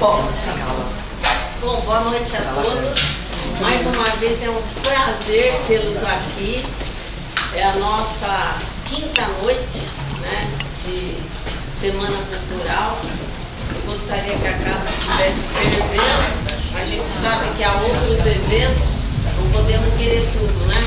Bom, boa noite a todos. Mais uma vez é um prazer tê-los aqui. É a nossa quinta noite, né, de Semana Cultural. Eu gostaria que a casa estivesse fervendo. A gente sabe que há outros eventos, não podemos querer tudo, né?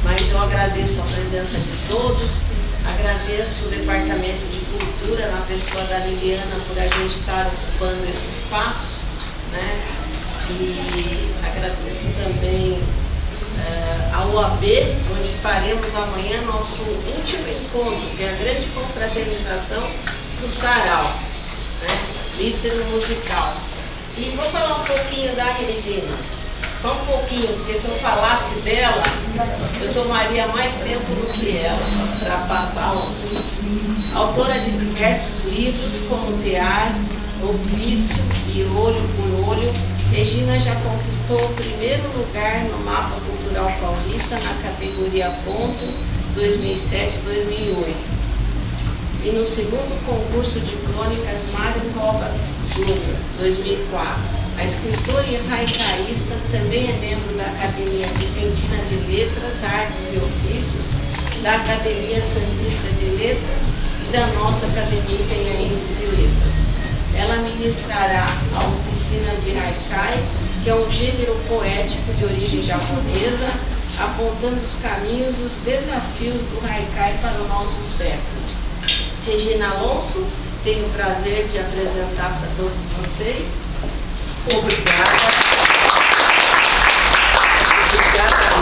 Mas eu agradeço a presença de todos. Agradeço o Departamento de Cultura, na pessoa da Liliana, por a gente estar ocupando esse espaço, né? E agradeço também a UAB, onde faremos amanhã nosso último encontro, que é a grande confraternização do Sarau, né? Líder musical. E vou falar um pouquinho da Regina. Só um pouquinho, porque se eu falasse dela, eu tomaria mais tempo do que ela para passar os. Autora de diversos livros, como Tear, Ofício e Olho por Olho, Regina já conquistou o primeiro lugar no Mapa Cultural Paulista na categoria Ponto 2007-2008. E no segundo concurso de crônicas Mário Covas Júnior, 2004. A escritora e haicaísta também é membro da Academia Vicentina de Letras, Artes e Ofícios, da Academia Santista de Letras e da nossa Academia Penhaense de Letras. Ela ministrará a oficina de haikai, que é um gênero poético de origem japonesa, apontando os caminhos e os desafios do haikai para o nosso século. Regina Alonso, tenho o prazer de apresentar para todos vocês. Obrigada,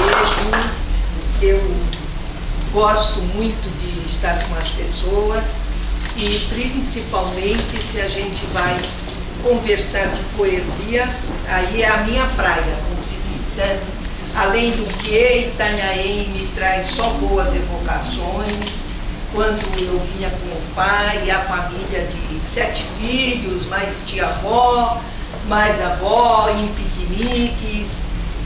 Regina. Eu gosto muito de estar com as pessoas e principalmente se a gente vai conversar de poesia, aí é a minha praia, como se diz, né? Além do que Itanhaém me traz só boas evocações, quando eu vinha com o pai e a família de 7 filhos, mais tia-avó, mais avó, em piqueniques,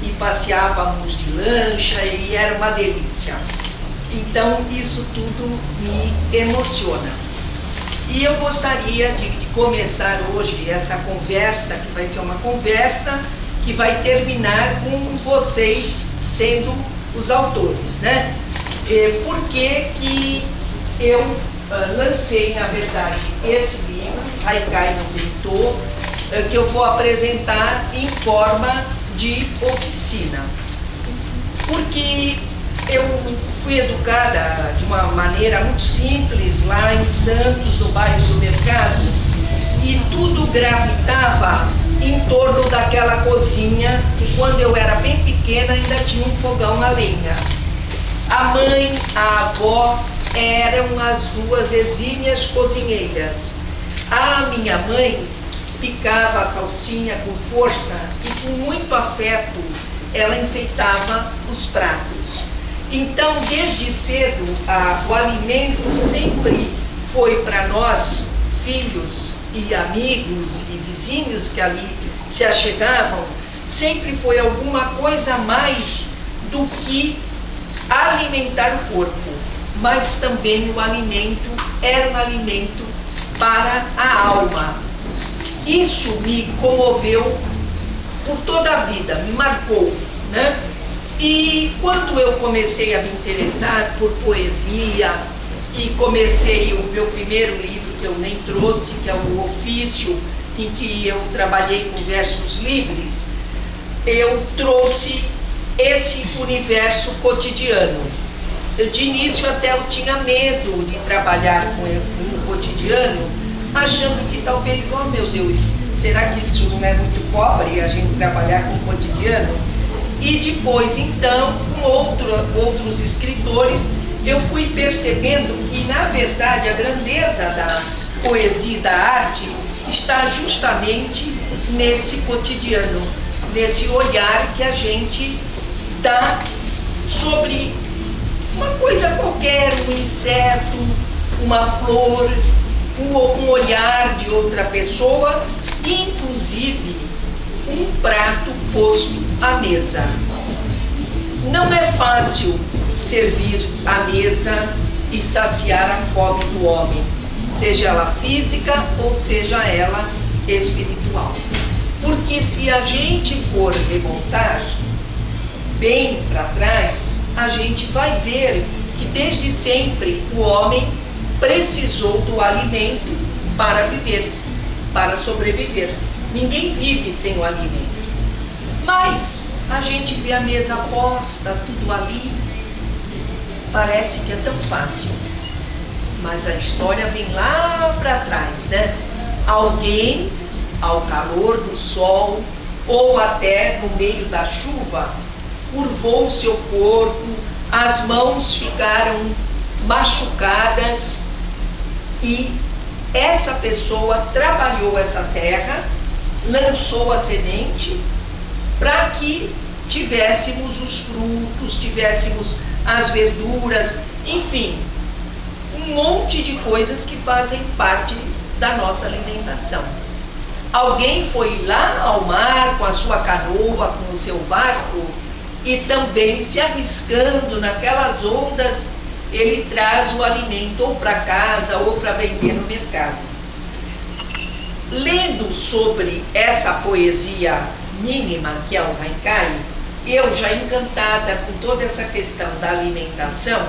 e passeávamos de lancha, e era uma delícia. Então, isso tudo me emociona. E eu gostaria de começar hoje essa conversa, que vai ser uma conversa que vai terminar com vocês sendo os autores, né? Por que eu lancei, na verdade, esse livro, Haikai no Pintor, que eu vou apresentar em forma de oficina. Porque eu fui educada de uma maneira muito simples lá em Santos, no bairro do Mercado, e tudo gravitava em torno daquela cozinha que quando eu era bem pequena ainda tinha um fogão a lenha. A mãe, a avó eram as duas exímias cozinheiras. A minha mãe picava a salsinha com força e com muito afeto ela enfeitava os pratos. Então, desde cedo, o alimento sempre foi para nós, filhos e amigos e vizinhos que ali se achegavam, sempre foi alguma coisa a mais do que alimentar o corpo, mas também o alimento era um alimento para a alma. Isso me comoveu por toda a vida, me marcou, né? E quando eu comecei a me interessar por poesia e comecei o meu primeiro livro que eu nem trouxe, que é o Ofício, em que eu trabalhei com versos livres, eu trouxe esse universo cotidiano. De início até eu tinha medo de trabalhar com o cotidiano, achando que talvez, oh meu Deus, será que isso não é muito pobre a gente trabalhar com o cotidiano? E depois, então, com outros escritores, eu fui percebendo que, na verdade, a grandeza da poesia e da arte está justamente nesse cotidiano, nesse olhar que a gente dá sobre uma coisa qualquer, um inseto, uma flor, um olhar de outra pessoa, inclusive um prato posto à mesa. Não é fácil servir à mesa e saciar a fome do homem, seja ela física ou seja ela espiritual. Porque se a gente for remontar bem para trás, a gente vai ver que desde sempre o homem precisou do alimento para viver, para sobreviver. Ninguém vive sem o alimento. Mas a gente vê a mesa posta, tudo ali, parece que é tão fácil. Mas a história vem lá para trás, né? Alguém, ao calor do sol, ou até no meio da chuva, curvou o seu corpo, as mãos ficaram machucadas e essa pessoa trabalhou essa terra, lançou a semente para que tivéssemos os frutos, tivéssemos as verduras, enfim, um monte de coisas que fazem parte da nossa alimentação. Alguém foi lá ao mar com a sua canoa, com o seu barco, e também se arriscando naquelas ondas, ele traz o alimento ou para casa ou para vender no mercado. Lendo sobre essa poesia mínima que é o Haikai, eu já encantada com toda essa questão da alimentação,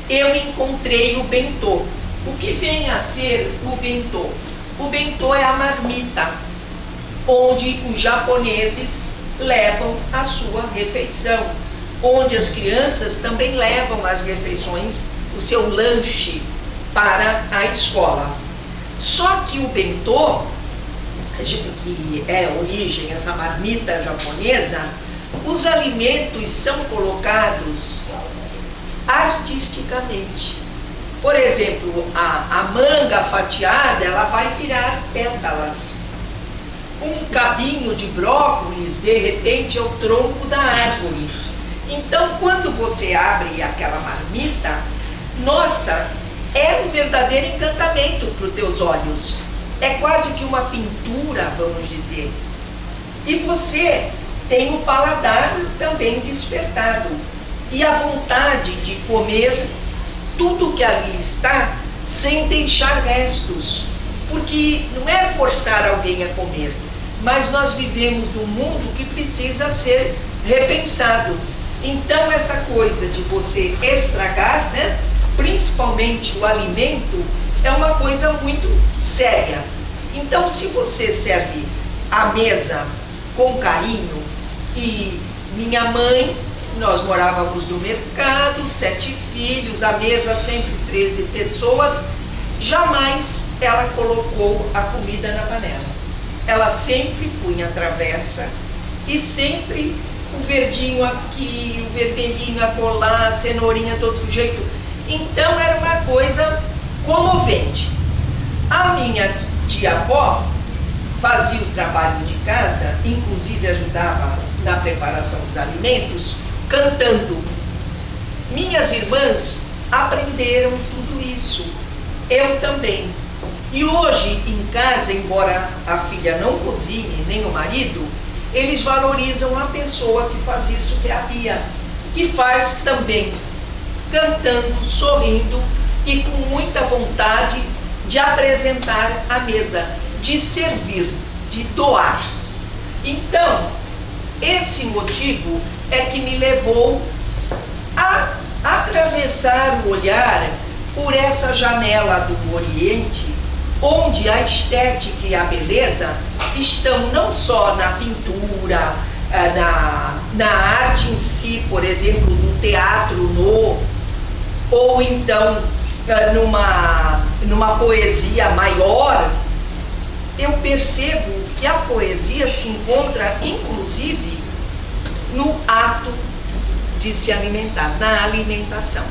eu encontrei o bentô. O que vem a ser o bentô? O bentô é a marmita, onde os japoneses levam a sua refeição, onde as crianças também levam as refeições, o seu lanche para a escola. Só que o bentô, que é a origem, essa marmita japonesa, os alimentos são colocados artisticamente. Por exemplo, a manga fatiada, ela vai virar pétalas. Um cabinho de brócolis, de repente, é o tronco da árvore. Então, quando você abre aquela marmita, nossa, é um verdadeiro encantamento para os teus olhos. É quase que uma pintura, vamos dizer. E você tem o paladar também despertado. E a vontade de comer tudo que ali está, sem deixar restos. Porque não é forçar alguém a comer, mas nós vivemos num mundo que precisa ser repensado. Então essa coisa de você estragar, né, principalmente o alimento, é uma coisa muito séria. Então se você serve a mesa com carinho, e minha mãe, nós morávamos no mercado, 7 filhos, a mesa sempre 13 pessoas, jamais ela colocou a comida na panela. Ela sempre punha a travessa e sempre o verdinho aqui, o vermelhinho acolá, a cenourinha do outro jeito. Então era uma coisa comovente. A minha tia-avó fazia o trabalho de casa, inclusive ajudava na preparação dos alimentos, cantando. Minhas irmãs aprenderam tudo isso. Eu também. E hoje, em casa, embora a filha não cozinhe, nem o marido, eles valorizam a pessoa que faz isso, que é a Bia, que faz também, cantando, sorrindo e com muita vontade de apresentar a mesa, de servir, de doar. Então, esse motivo é que me levou a atravessar o olhar por essa janela do Oriente, onde a estética e a beleza estão não só na pintura, na arte em si, por exemplo, no teatro, ou então numa poesia maior. Eu percebo que a poesia se encontra, inclusive, no ato de se alimentar, na alimentação.